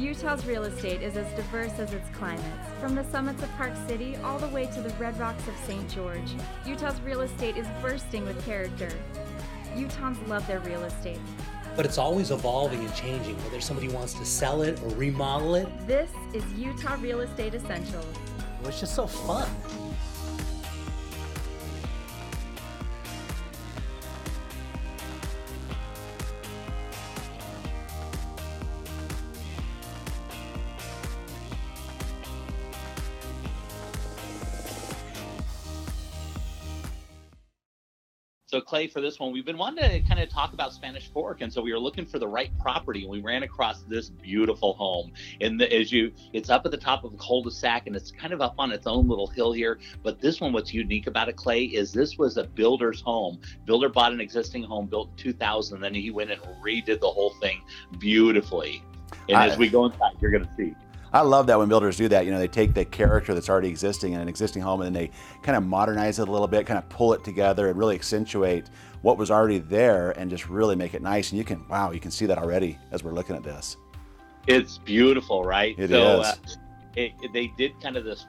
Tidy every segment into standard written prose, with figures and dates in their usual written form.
Utah's real estate is as diverse as its climates. From the summits of Park City all the way to the red rocks of St. George, Utah's real estate is bursting with character. Utahns love their real estate. But it's always evolving and changing, whether somebody wants to sell it or remodel it. This is Utah Real Estate Essentials. Well, it's just so fun. So Clay, for this one, we've been wanting to kind of talk about Spanish Fork, and so we were looking for the right property, and we ran across this beautiful home. And it's up at the top of a cul-de-sac, and it's kind of up on its own little hill here. But this one, what's unique about it, Clay, is this was a builder's home. Builder bought an existing home built in 2000, then he went and redid the whole thing beautifully. And as we go inside, you're going to see. I love that when builders do that. You know, they take the character that's already existing in an existing home and then they kind of modernize it a little bit, kind of pull it together and really accentuate what was already there and just really make it nice. And you can see that already as we're looking at this. It's beautiful, right? It is. They did kind of this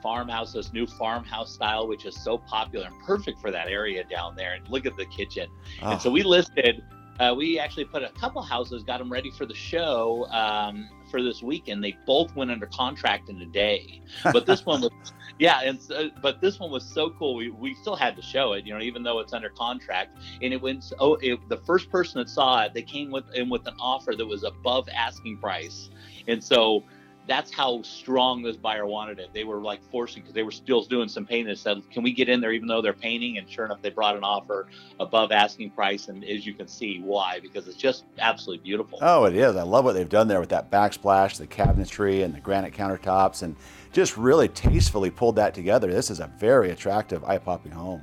new farmhouse style, which is so popular and perfect for that area down there. And look at the kitchen. Oh. And so we listed, we actually put a couple houses, got them ready for the show for this weekend. They both went under contract in a day. But this one was, but this one was so cool. We still had to show it, even though it's under contract. And the first person that saw it, they came with an offer that was above asking price. And so that's how strong this buyer wanted it. They were like forcing, because they were still doing some painting, and said, can we get in there even though they're painting? And sure enough, they brought an offer above asking price. And as you can see, why? Because it's just absolutely beautiful. Oh, it is. I love what they've done there with that backsplash, the cabinetry and the granite countertops, and just really tastefully pulled that together. This is a very attractive, eye-popping home.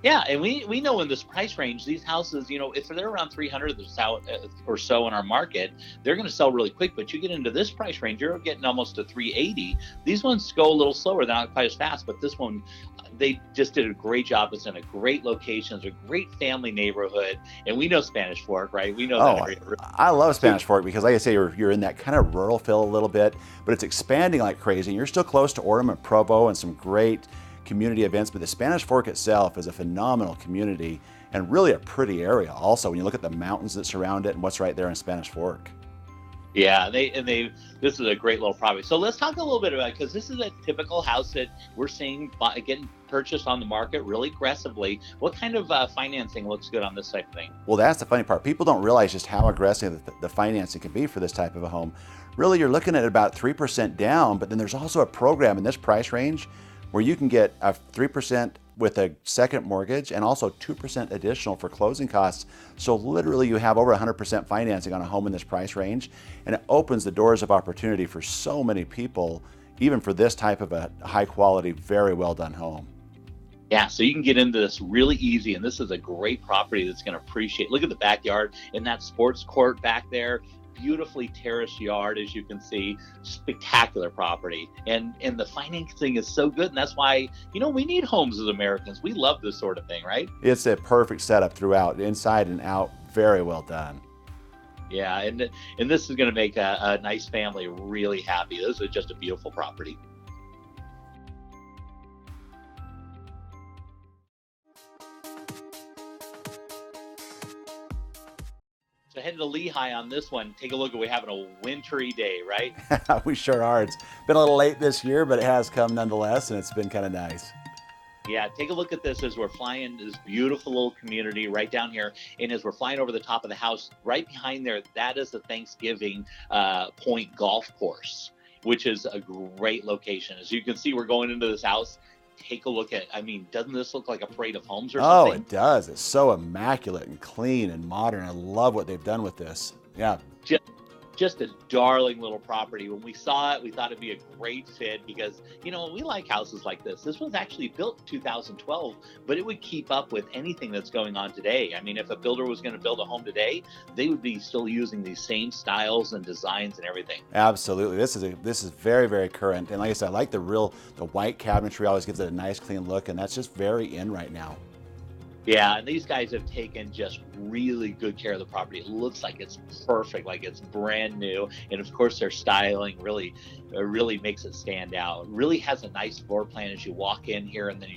Yeah, and we know in this price range, these houses, if they're around 300 or so in our market, they're going to sell really quick. But you get into this price range, you're getting almost to 380. These ones go a little slower; they're not quite as fast. But this one, they just did a great job. It's in a great location. It's a great family neighborhood, and we know Spanish Fork, right? We know that area. I love Spanish Fork because, like I say, you're in that kind of rural feel a little bit, but it's expanding like crazy. And you're still close to Orem and Provo and some great community events, but the Spanish Fork itself is a phenomenal community and really a pretty area also when you look at the mountains that surround it and what's right there in Spanish Fork. Yeah, this is a great little property. So let's talk a little bit about it, because this is a typical house that we're seeing getting purchased on the market really aggressively. What kind of financing looks good on this type of thing? Well, that's the funny part. People don't realize just how aggressive the financing can be for this type of a home. Really, you're looking at about 3% down, but then there's also a program in this price range where you can get a 3% with a second mortgage and also 2% additional for closing costs. So literally you have over 100% financing on a home in this price range, and it opens the doors of opportunity for so many people, even for this type of a high quality, very well done home. Yeah, so you can get into this really easy, and this is a great property that's going to appreciate. Look at the backyard and that sports court back there. Beautifully terraced yard, as you can see. Spectacular property, and the financing is so good, and that's why we need homes as Americans. We love this sort of thing, right? It's a perfect setup throughout, inside and out. Very well done. Yeah, and this is going to make a nice family really happy. This is just a beautiful property. So headed to Lehigh on this one. Take a look. We're having a wintry day, right? We sure are. It's been a little late this year, but it has come nonetheless, and it's been kind of nice. Yeah, take a look at this as we're flying this beautiful little community right down here. And as we're flying over the top of the house, right behind there, that is the Thanksgiving Point golf course, which is a great location. As you can see, we're going into this house. Take a look at, doesn't this look like a parade of homes or something? Oh, it does. It's so immaculate and clean and modern. I love what they've done with this. Yeah. Just a darling little property. When we saw it, we thought it'd be a great fit because, we like houses like this. This was actually built in 2012, but it would keep up with anything that's going on today. If a builder was going to build a home today, they would be still using these same styles and designs and everything. Absolutely. This is very, very current. And like I said, I like the white cabinetry always gives it a nice clean look, and that's just very in right now. Yeah, and these guys have taken just really good care of the property. It looks like it's perfect, like it's brand new. And of course, their styling really makes it stand out. It really has a nice floor plan as you walk in here, and then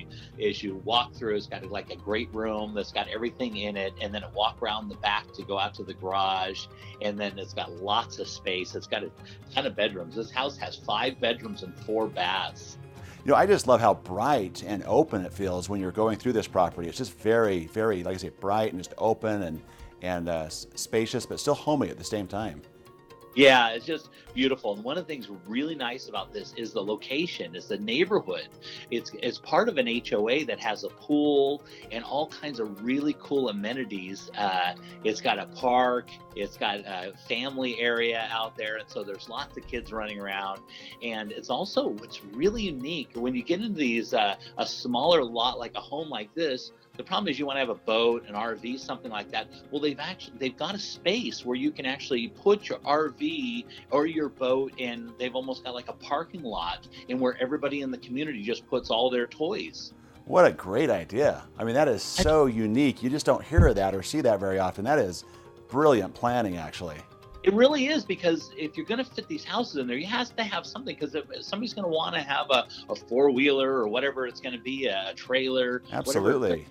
as you walk through, it's got like a great room that's got everything in it, and then it walk around the back to go out to the garage, and then it's got lots of space. It's got a ton of bedrooms. This house has 5 bedrooms and 4 baths. You know, I just love how bright and open it feels when you're going through this property. It's just very, very, like I say, bright and just open and spacious, but still homey at the same time. Yeah, it's just beautiful. And one of the things really nice about this is the location, is the neighborhood. It's part of an HOA that has a pool and all kinds of really cool amenities. It's got a park, it's got a family area out there, and so there's lots of kids running around. And it's also, what's really unique, when you get into these, a smaller lot like a home like this, the problem is you want to have a boat, an RV, something like that. Well, they've got a space where you can actually put your RV or your boat, and they've almost got like a parking lot, and where everybody in the community just puts all their toys. What a great idea. I mean, that is so unique. You just don't hear of that or see that very often. That is brilliant planning, actually. It really is, because if you're going to fit these houses in there, you have to have something, because somebody's going to want to have a four-wheeler or whatever it's going to be, a trailer. Absolutely.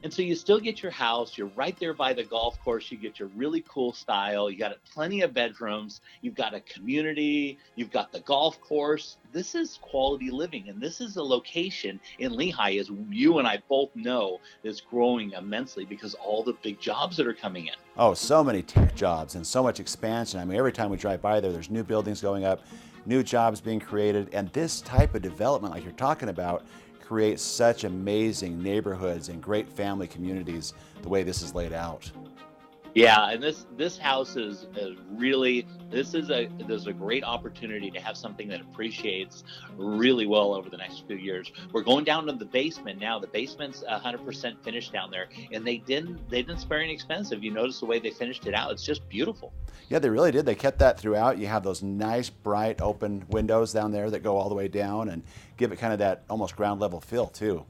And so you still get your house. You're right there by the golf course. You get your really cool style. You got plenty of bedrooms. You've got a community. You've got the golf course. This is quality living, and this is a location in Lehi, as you and I both know, is growing immensely because all the big jobs that are coming in. Oh, so many tech jobs and so much expansion. I mean, every time we drive by there's new buildings going up, new jobs being created, and this type of development like you're talking about create such amazing neighborhoods and great family communities the way this is laid out. Yeah, and this house is really, this is a great opportunity to have something that appreciates really well over the next few years. We're going down to the basement now. The basement's 100% finished down there, and they didn't spare any expense. If you notice the way they finished it out, it's just beautiful. Yeah, they really did. They kept that throughout. You have those nice, bright, open windows down there that go all the way down and give it kind of that almost ground level feel too.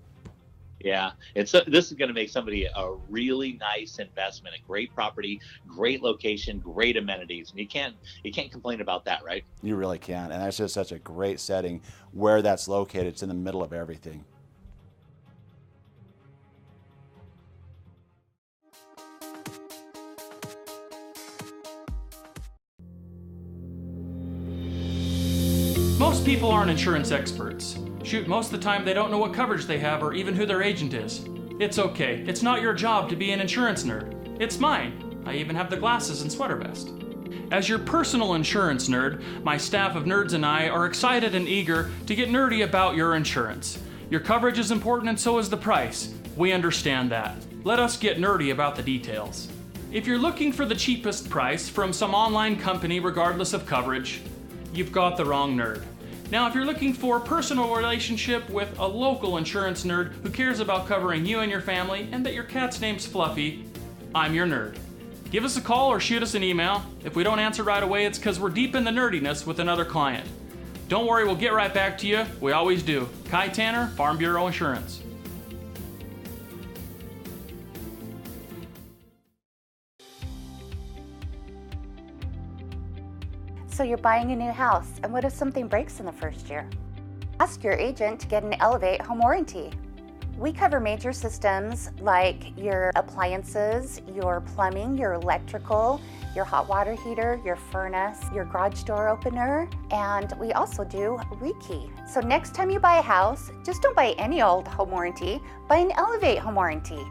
Yeah, this is going to make somebody a really nice investment, a great property, great location, great amenities, and you can't complain about that, right? You really can't, and that's just such a great setting where that's located. It's in the middle of everything. Most people aren't insurance experts. Shoot, most of the time they don't know what coverage they have or even who their agent is. It's okay. It's not your job to be an insurance nerd. It's mine. I even have the glasses and sweater vest. As your personal insurance nerd, my staff of nerds and I are excited and eager to get nerdy about your insurance. Your coverage is important and so is the price. We understand that. Let us get nerdy about the details. If you're looking for the cheapest price from some online company regardless of coverage, you've got the wrong nerd. Now, if you're looking for a personal relationship with a local insurance nerd who cares about covering you and your family and that your cat's name's Fluffy, I'm your nerd. Give us a call or shoot us an email. If we don't answer right away, it's because we're deep in the nerdiness with another client. Don't worry, we'll get right back to you. We always do. Kai Tanner, Farm Bureau Insurance. So you're buying a new house, and what if something breaks in the first year? Ask your agent to get an Elevate home warranty. We cover major systems like your appliances, your plumbing, your electrical, your hot water heater, your furnace, your garage door opener, and we also do rekey. So next time you buy a house, just don't buy any old home warranty, buy an Elevate home warranty.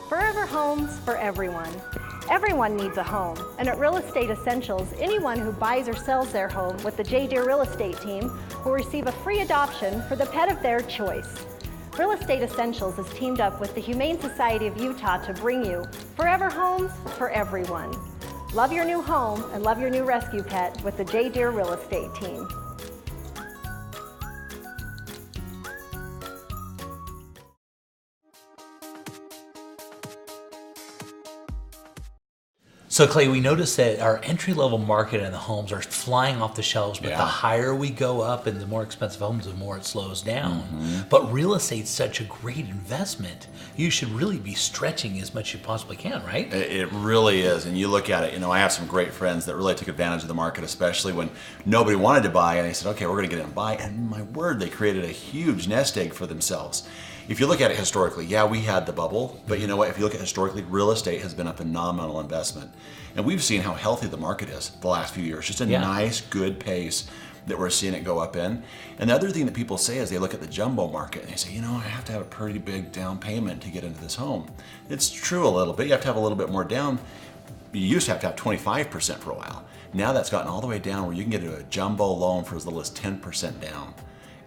Forever Homes for everyone. Everyone needs a home, and at Real Estate Essentials, anyone who buys or sells their home with the J. Deere Real Estate team will receive a free adoption for the pet of their choice. Real Estate Essentials has teamed up with the Humane Society of Utah to bring you Forever Homes for everyone. Love your new home and love your new rescue pet with the J. Deere Real Estate team. So Clay, we noticed that our entry-level market and the homes are flying off the shelves, but the higher we go up and the more expensive homes, the more it slows down. But real estate's such a great investment. You should really be stretching as much as you possibly can, right? It really is. And you look at it, I have some great friends that really took advantage of the market, especially when nobody wanted to buy, and they said, okay, we're going to get in and buy. And my word, they created a huge nest egg for themselves. If you look at it historically, we had the bubble, but you know what? If you look at historically, real estate has been a phenomenal investment. And we've seen how healthy the market is the last few years. Just a nice, good pace that we're seeing it go up in. And the other thing that people say is they look at the jumbo market and they say, I have to have a pretty big down payment to get into this home. It's true a little bit. You have to have a little bit more down. You used to have 25% for a while. Now that's gotten all the way down where you can get a jumbo loan for as little as 10% down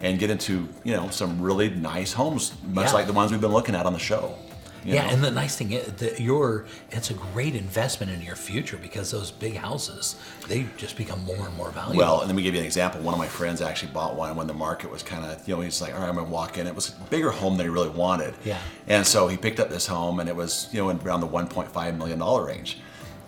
and get into, some really nice homes, much like the ones we've been looking at on the show. You know? And the nice thing is that it's a great investment in your future because those big houses, they just become more and more valuable. Well, and let me give you an example. One of my friends actually bought one when the market was kind of, he's like, all right, I'm going to walk in. It was a bigger home than he really wanted. Yeah. And so he picked up this home and it was, around the $1.5 million range.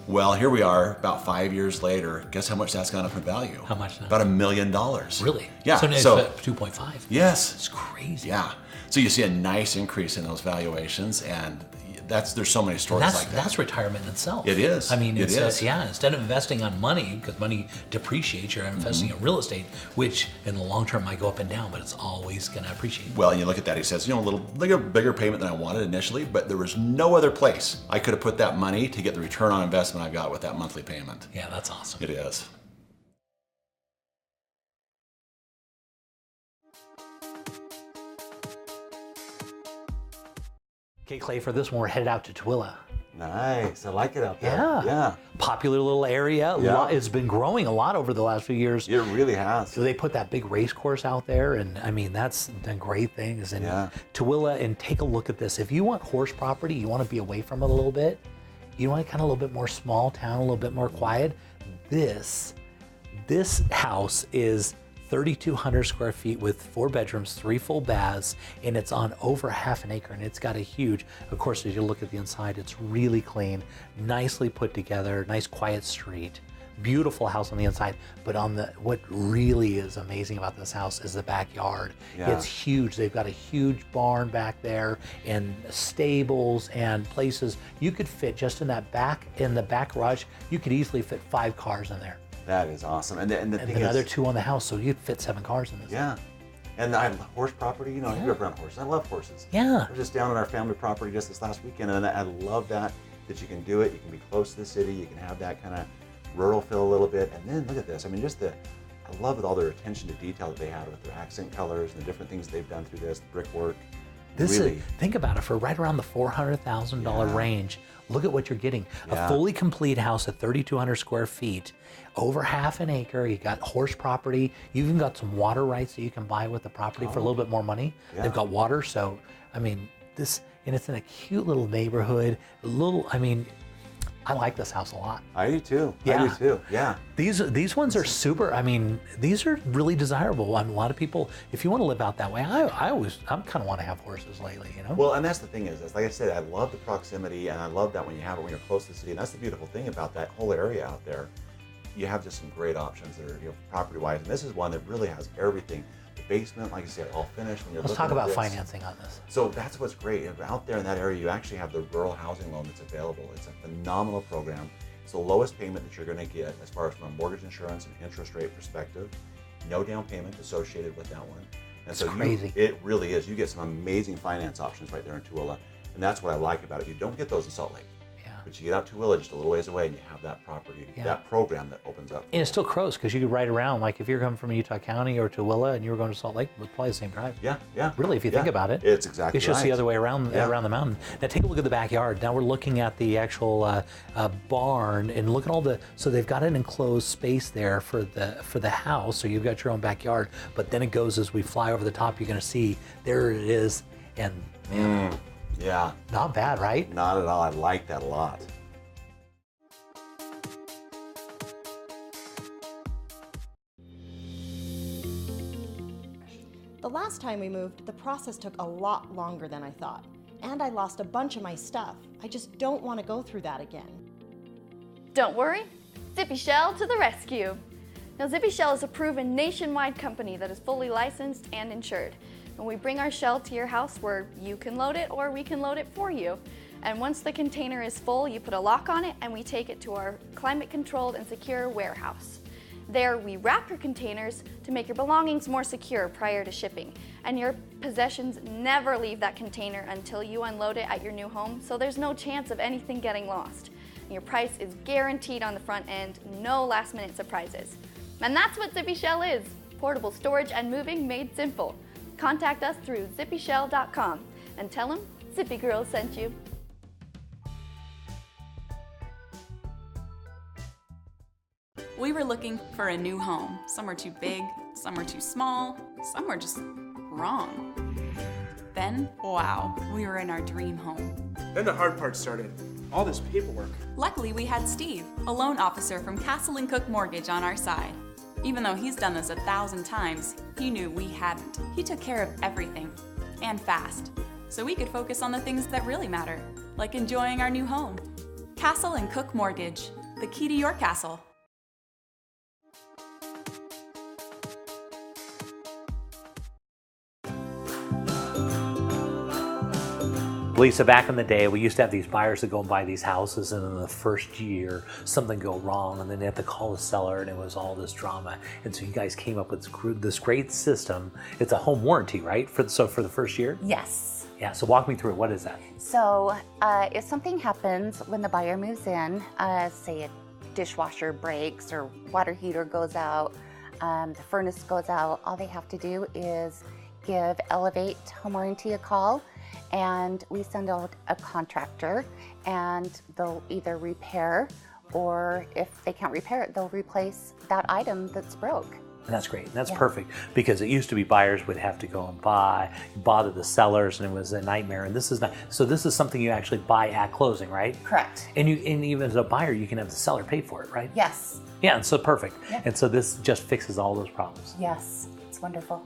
Well, here we are about 5 years later. Guess how much that's gone up in value? How much now? About $1 million. Really? Yeah. So it's about 2.5. Yes. It's crazy. Yeah. So you see a nice increase in those valuations, and there's so many stories like that. That's retirement in itself. It is. I mean, it is. Instead of investing on money, because money depreciates, you're investing in real estate, which in the long term might go up and down, but it's always going to appreciate. Well, and you look at that, he says, a little bigger payment than I wanted initially, but there was no other place I could have put that money to get the return on investment I got with that monthly payment. Yeah, that's awesome. It is. Okay, Clay, for this one, we're headed out to Tooele. Nice. I like it out there. Yeah. Popular little area. Yeah. It's been growing a lot over the last few years. It really has. So they put that big race course out there, and I mean, that's done great things. And Tooele, and take a look at this. If you want horse property, you want to be away from it a little bit, you want kind of a little bit more small town, a little bit more quiet, this house is 3,200 square feet with 4 bedrooms, 3 full baths, and it's on over half an acre, and it's got a huge, of course, as you look at the inside, it's really clean, nicely put together, nice quiet street, beautiful house on the inside. But what really is amazing about this house is the backyard. It's huge. They've got a huge barn back there and stables and places. You could fit just in the back garage, you could easily fit 5 cars in there. That is awesome. And the thing another is, 2 on the house, so you'd fit 7 cars in this. Yeah. And I have horse property, I grew up around horses. I love horses. Yeah. I was just down on our family property just this last weekend, and I love that you can do it. You can be close to the city. You can have that kind of rural feel a little bit. And then look at this. I mean, I love all their attention to detail that they had with their accent colors and the different things they've done through this, the brickwork. Think about it, for right around the $400,000 range, look at what you're getting. A fully complete house at 3,200 square feet, over half an acre. You got horse property. You even got some water rights that you can buy with the property for a little bit more money. They've got water, so I mean and it's in a cute little neighborhood. I like this house a lot. I do too. Yeah. I do too. Yeah. These ones are super. I mean, these are really desirable. A lot of people, if you want to live out that way, I kind of want to have horses lately, Well, and that's the thing is like I said, I love the proximity, and I love that when you have it when you're close to the city. And that's the beautiful thing about that whole area out there. You have just some great options that are property-wise, and this is one that really has everything. The basement, like I said, all finished. When you're Let's talk about financing on this. So that's what's great. Out there in that area, you actually have the rural housing loan that's available. It's a phenomenal program. It's the lowest payment that you're going to get as far as from a mortgage insurance and interest rate perspective. No down payment associated with that one. And so crazy. It really is. You get some amazing finance options right there in Tooele. And that's what I like about it. You don't get those in Salt Lake. But you get out to Tooele just a little ways away and you have that property, that program that opens up. And it's still close because you could ride around. Like if you're coming from Utah County or Tooele and you were going to Salt Lake, it's probably the same drive. Yeah. Really, if you think about it. It's exactly It's just the other way around the mountain. Now take a look at the backyard. Now we're looking at the actual barn and look at so they've got an enclosed space there for the house. So you've got your own backyard. But then it goes, as we fly over the top, you're going to see there it is. And yeah. Not bad, right? Not at all. I like that a lot. The last time we moved, the process took a lot longer than I thought, and I lost a bunch of my stuff. I just don't want to go through that again. Don't worry, Zippy Shell to the rescue. Now, Zippy Shell is a proven nationwide company that is fully licensed and insured. And we bring our shell to your house where you can load it or we can load it for you. And once the container is full, you put a lock on it and we take it to our climate-controlled and secure warehouse. There, we wrap your containers to make your belongings more secure prior to shipping. And your possessions never leave that container until you unload it at your new home, so there's no chance of anything getting lost. And your price is guaranteed on the front end, no last-minute surprises. And that's what Zippy Shell is, portable storage and moving made simple. Contact us through zippyshell.com and tell them Zippy Girl sent you. We were looking for a new home. Some were too big, some were too small, some were just wrong. Then, wow, we were in our dream home. Then the hard part started. All this paperwork. Luckily, we had Steve, a loan officer from Castle & Cook Mortgage, on our side. Even though he's done this 1,000 times, he knew we hadn't. He took care of everything, and fast, so we could focus on the things that really matter, like enjoying our new home. Castle & Cook Mortgage, the key to your castle. Lisa, back in the day, we used to have these buyers that go and buy these houses, and in the first year, something go wrong, and then they have to call the seller, and it was all this drama. And so you guys came up with this great system. It's a home warranty, right? For the first year? Yes. Yeah, so walk me through it. What is that? So if something happens when the buyer moves in, say a dishwasher breaks or water heater goes out, the furnace goes out, all they have to do is give Elevate Home Warranty a call, and we send out a contractor, and they'll either repair, or if they can't repair it, they'll replace that item that's broke. And that's great. That's perfect, because it used to be buyers would have to go and bother the sellers, and it was a nightmare. And this is not. So this is something you actually buy at closing, right? Correct. And even as a buyer, you can have the seller pay for it, right? Yes. Yeah, and so perfect. Yeah. And so this just fixes all those problems. Yes, it's wonderful.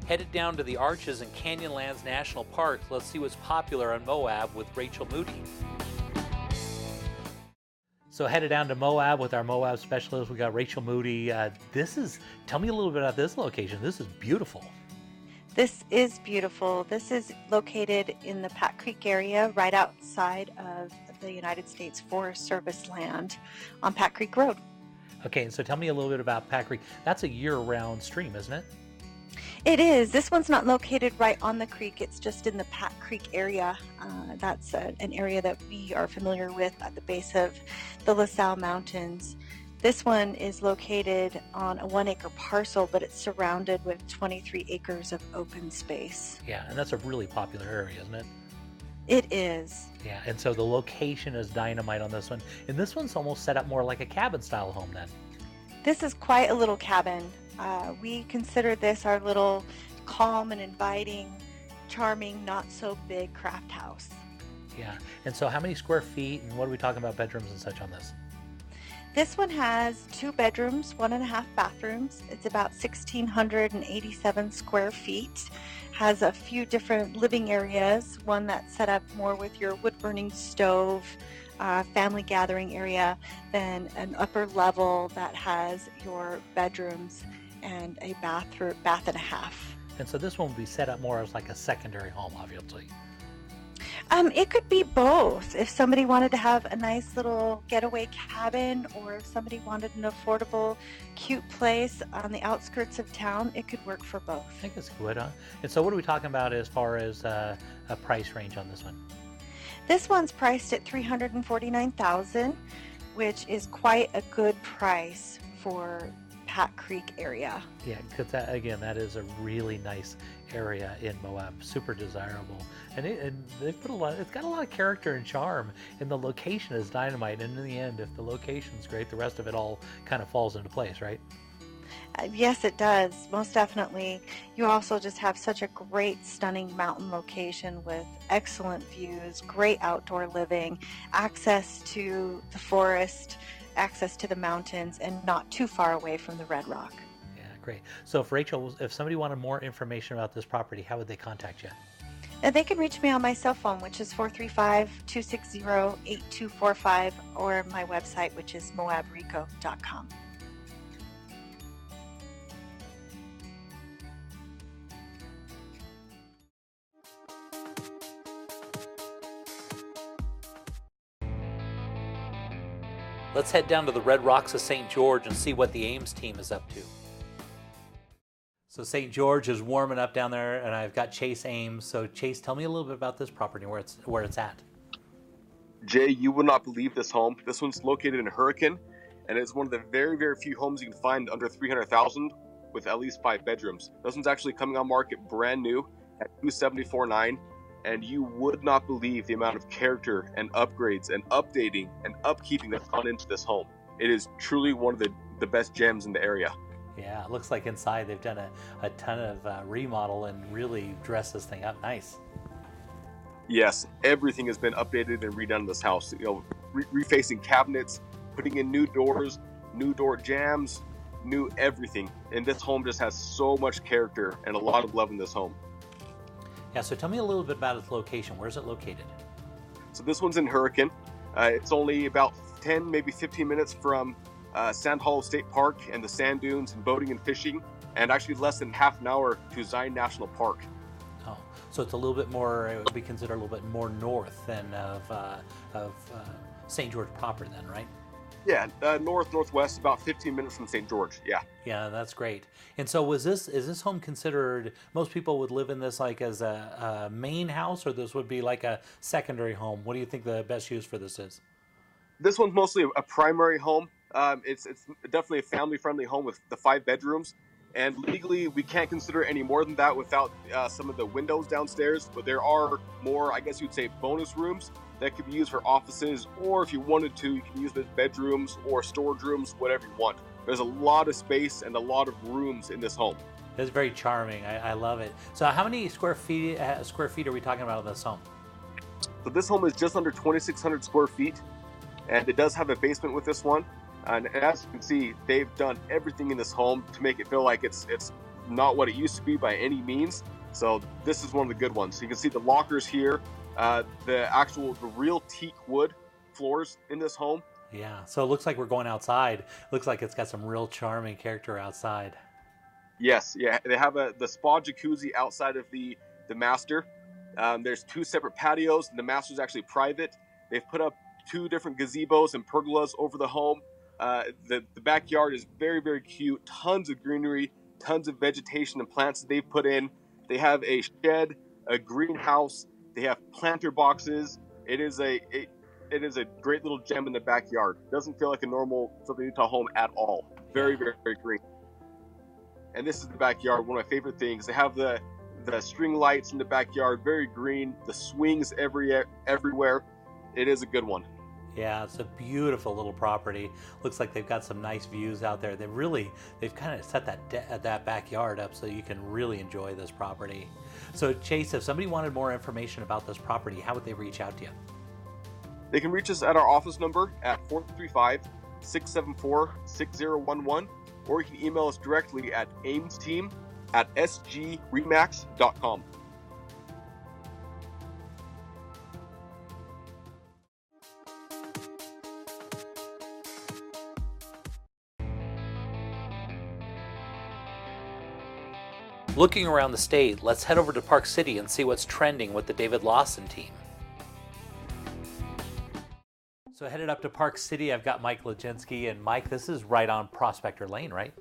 Headed down to the Arches and Canyonlands National Park. Let's see what's popular on Moab with Rachel Moody. So headed down to Moab with our Moab specialist. We got Rachel Moody. Tell me a little bit about this location. This is beautiful. This is beautiful. This is located in the Pat Creek area, right outside of the United States Forest Service land on Pat Creek Road. Okay, and so tell me a little bit about Pat Creek. That's a year-round stream, isn't it? It is. This one's not located right on the creek. It's just in the Pat Creek area. That's an area that we are familiar with at the base of the LaSalle Mountains. This one is located on a 1-acre parcel, but it's surrounded with 23 acres of open space. Yeah, and that's a really popular area, isn't it? It is. Yeah, and so the location is dynamite on this one. And this one's almost set up more like a cabin-style home then. This is quite a little cabin. We consider this our little calm and inviting, charming, not so big craft house. Yeah, and so how many square feet, and what are we talking about bedrooms and such on this? This one has 2 bedrooms, 1.5 bathrooms. It's about 1,687 square feet. Has a few different living areas, one that's set up more with your wood-burning stove, family gathering area, then an upper level that has your bedrooms and a bath and a half. And so this one will be set up more as like a secondary home, obviously. It could be both. If somebody wanted to have a nice little getaway cabin, or if somebody wanted an affordable, cute place on the outskirts of town, it could work for both. I think it's good, huh? And so what are we talking about as far as a price range on this one? This one's priced at $349,000, which is quite a good price for Pat Creek area. Yeah, because that is a really nice area in Moab, super desirable, and they put it's got a lot of character and charm, and the location is dynamite. And in the end, if the location's great, the rest of it all kind of falls into place, right? Yes, it does, most definitely. You also just have such a great, stunning mountain location with excellent views, great outdoor living, access to the forest, access to the mountains and not too far away from the Red Rock. Yeah, great. So if Rachel, if somebody wanted more information about this property, how would they contact you? And they can reach me on my cell phone, which is 435-260-8245, or my website, which is moabrico.com. Let's head down to the Red Rocks of St. George and see what the Ames team is up to. So St. George is warming up down there, and I've got Chase Ames. So Chase, tell me a little bit about this property, where it's at. Jay, you would not believe this home. This one's located in Hurricane, and it's one of the very, very few homes you can find under $300,000 with at least 5 bedrooms. This one's actually coming on market brand new at $274,900, and you would not believe the amount of character and upgrades and updating and upkeeping that's gone into this home. It is truly one of the best gems in the area. Yeah, it looks like inside they've done a ton of remodel and really dressed this thing up nice. Yes, everything has been updated and redone in this house. You know, refacing cabinets, putting in new doors, new door jambs, new everything. And this home just has so much character and a lot of love in this home. Yeah, so tell me a little bit about its location. Where's it located? So this one's in Hurricane. It's only about 10, maybe 15 minutes from Sand Hollow State Park and the sand dunes and boating and fishing, and actually less than half an hour to Zion National Park. Oh, so it's a little bit more, it would be considered a little bit more north than of St. George proper then, right? Yeah, northwest, about 15 minutes from St. George, yeah. Yeah, that's great. And so is this home considered, most people would live in this like as a main house, or this would be like a secondary home? What do you think the best use for this is? This one's mostly a primary home. It's definitely a family-friendly home with the 5 bedrooms, and legally we can't consider any more than that without some of the windows downstairs, but there are more, I guess you'd say, bonus rooms that could be used for offices, or if you wanted to, you can use them as bedrooms or storage rooms, whatever you want. There's a lot of space and a lot of rooms in this home. It's very charming. I love it. So how many square feet are we talking about in this home? So this home is just under 2,600 square feet, and it does have a basement with this one. And as you can see, they've done everything in this home to make it feel like it's not what it used to be by any means. So this is one of the good ones. So you can see the lockers here, the real teak wood floors in this home. Yeah, so it looks like we're going outside. Looks like it's got some real charming character outside. Yes, yeah, they have the spa jacuzzi outside of the master. There's 2 separate patios, and the master's actually private. They've put up 2 different gazebos and pergolas over the home. The backyard is very, very cute. Tons of greenery, tons of vegetation and plants that they've put in. They have a shed, a greenhouse. They have planter boxes. It is a great little gem in the backyard. It doesn't feel like a normal Southern Utah home at all. Very, very, very green. And this is the backyard. One of my favorite things. They have the string lights in the backyard. Very green. The swings everywhere. It is a good one. Yeah, it's a beautiful little property. Looks like they've got some nice views out there. They've kind of set that backyard up so you can really enjoy this property. So Chase, if somebody wanted more information about this property, how would they reach out to you? They can reach us at our office number at 435-674-6011, or you can email us directly at amesteam@sgremax.com. Looking around the state, let's head over to Park City and see what's trending with the David Lawson team. So headed up to Park City, I've got Mike Lajinsky, and Mike, this is right on Prospector Lane, right?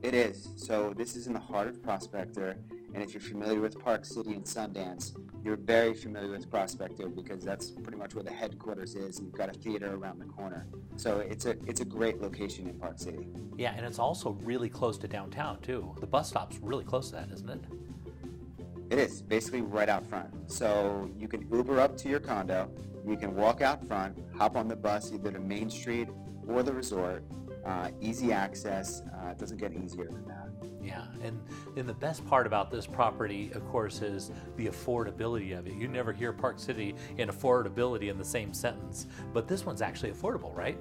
It is. So this is in the heart of Prospector, and if you're familiar with Park City and Sundance, you're very familiar with Prospector because that's pretty much where the headquarters is, and you've got a theater around the corner. So it's a great location in Park City. Yeah, and it's also really close to downtown too. The bus stop's really close to that, isn't it? It is, basically right out front. So you can Uber up to your condo, you can walk out front, hop on the bus either to Main Street or the resort. Easy access, it doesn't get easier than that. Yeah, and the best part about this property, of course, is the affordability of it. You never hear Park City and affordability in the same sentence, but this one's actually affordable, right?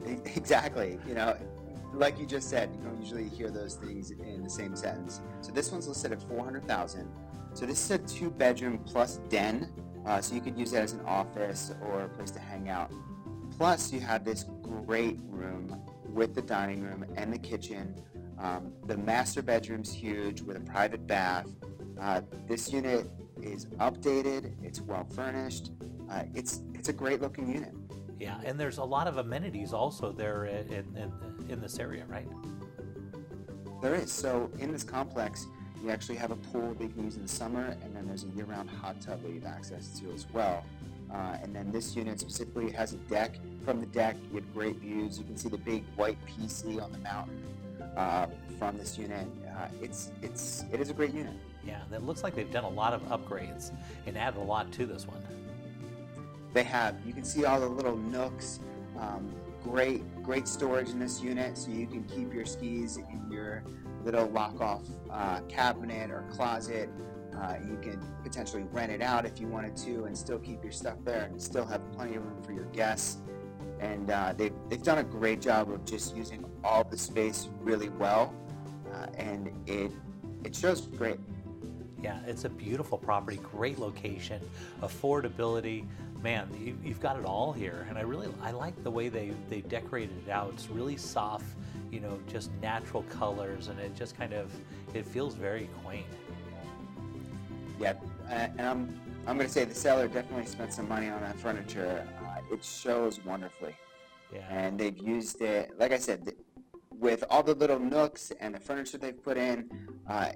Exactly. Like you just said, you don't usually hear those things in the same sentence. So this one's listed at $400,000. So this is a 2-bedroom plus den. So you could use it as an office or a place to hang out. Plus, you have this great room with the dining room and the kitchen. The master bedroom's huge with a private bath. This unit is updated. It's well furnished. It's a great looking unit. Yeah, and there's a lot of amenities also there in this area, right? There is. So in this complex, you actually have a pool that you can use in the summer, and then there's a year-round hot tub that you have access to as well. And then this unit specifically has a deck. From the deck, you have great views. You can see the big white PC on the mountain from this unit. It is a great unit. Yeah, it looks like they've done a lot of upgrades and added a lot to this one. They have. You can see all the little nooks. Great storage in this unit, so you can keep your skis in your little lock-off cabinet or closet. You can potentially rent it out if you wanted to and still keep your stuff there and still have plenty of room for your guests. And they've done a great job of just using all the space really well, and it shows great. Yeah, it's a beautiful property, great location, affordability. Man, you've got it all here, and I like the way they decorated it out. It's really soft, just natural colors, and it just it feels very quaint. Yeah, and I'm going to say the seller definitely spent some money on that furniture. It shows wonderfully. Yeah. And they've used it, like I said, with all the little nooks and the furniture they've put in.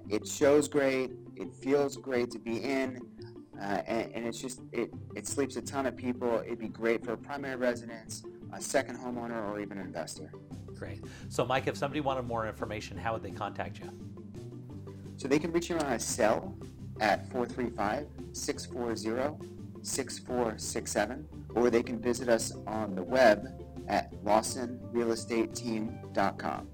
It shows great. It feels great to be in. And it's just, it sleeps a ton of people. It'd be great for a primary residence, a second homeowner, or even an investor. Great. So Mike, if somebody wanted more information, how would they contact you? So they can reach you on a cell at 435-640-6467, or they can visit us on the web at LawsonRealEstateTeam.com.